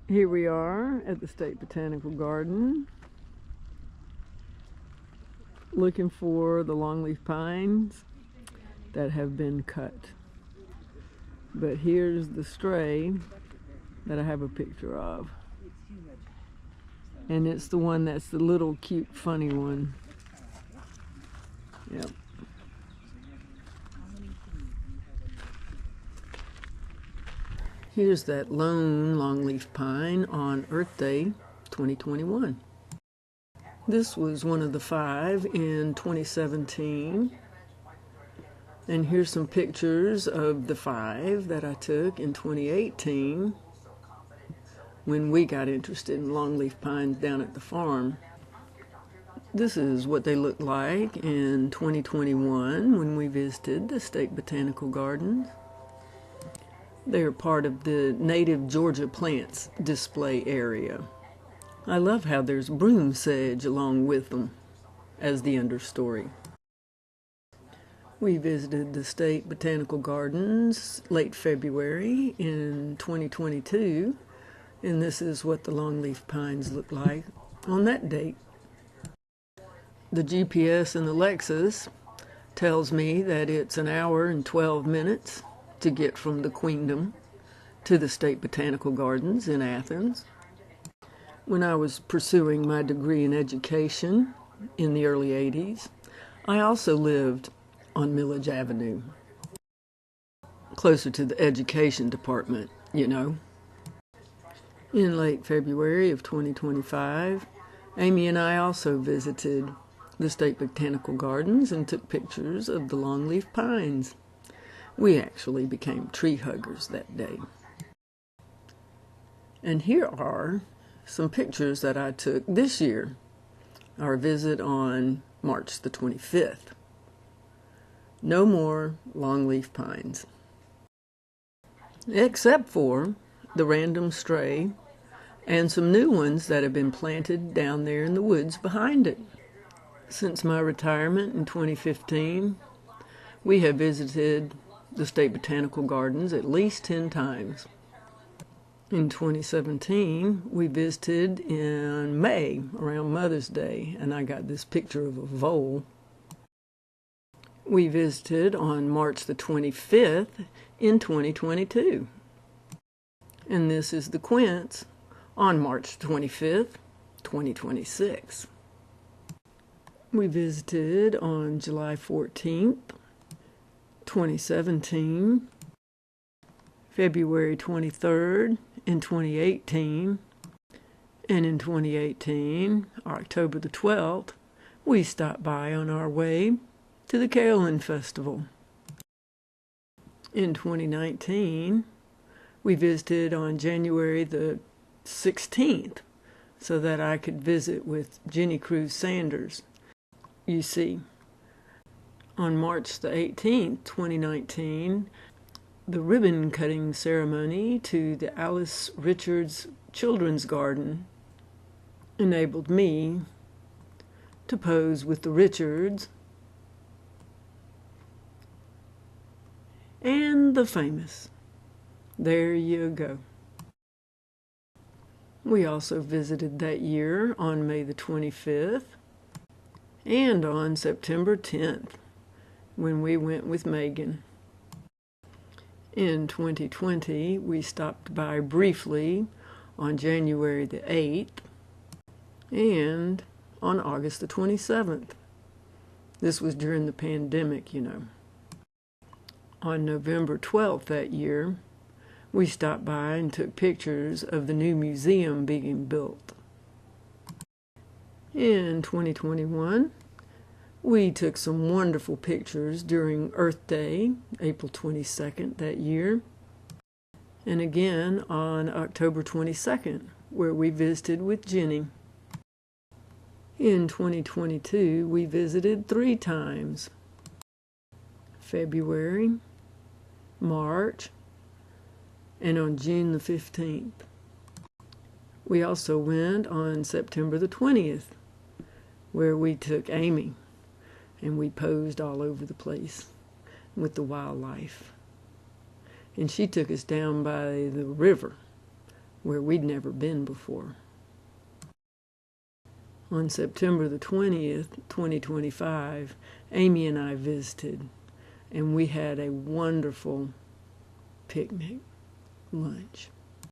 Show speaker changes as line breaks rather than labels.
Here we are at the State Botanical Garden, looking for the longleaf pines that have been cut. But here's the stray that I have a picture of. And it's the one that's the little cute funny one. Yep. Here's that lone longleaf pine on Earth Day 2021. This was one of the 5 in 2017. And here's some pictures of the 5 that I took in 2018 when we got interested in longleaf pines down at the farm. This is what they looked like in 2021 when we visited the State Botanical Gardens. They are part of the native Georgia plants display area. I love how there's broom sedge along with them as the understory. We visited the State Botanical Gardens late February in 2022, and this is what the longleaf pines look like on that date. The GPS in the Lexus tells me that it's an hour and 12 minutes to get from the Queendom to the State Botanical Gardens in Athens. When I was pursuing my degree in education in the early 80s, I also lived on Millage Avenue, closer to the education department, you know. In late February of 2025, Amy and I also visited the State Botanical Gardens and took pictures of the longleaf pines. We actually became tree huggers that day. And here are some pictures that I took this year, our visit on March the 25th. No more longleaf pines, except for the random stray and some new ones that have been planted down there in the woods behind it. Since my retirement in 2015, we have visited the State Botanical Gardens at least 10 times. In 2017, we visited in May around Mother's Day, and I got this picture of a vole. We visited on March the 25th in 2022. And this is the quince on March 25th, 2026. We visited on July 14th, 2017, February 23rd in 2018, and in 2018, October the 12th, we stopped by on our way to the Carolyn Festival. In 2019, we visited on January the 16th so that I could visit with Jenny Cruz Sanders. You see, on March the 18th, 2019, the ribbon cutting ceremony to the Alice Richards Children's Garden enabled me to pose with the Richards and the famous. There you go. We also visited that year on May the 25th and on September 10th when we went with Megan. In 2020, we stopped by briefly on January the 8th and on August the 27th. This was during the pandemic, you know. On November 12th that year, we stopped by and took pictures of the new museum being built. In 2021, we took some wonderful pictures during Earth Day, April 22nd that year, and again on October 22nd, where we visited with Jenny. In 2022, we visited 3 times: February, March, and on June the 15th. We also went on September the 20th, where we took Amy, and we posed all over the place with the wildlife. And she took us down by the river where we'd never been before. On September the 20th, 2025, Amy and I visited, and we had a wonderful picnic lunch.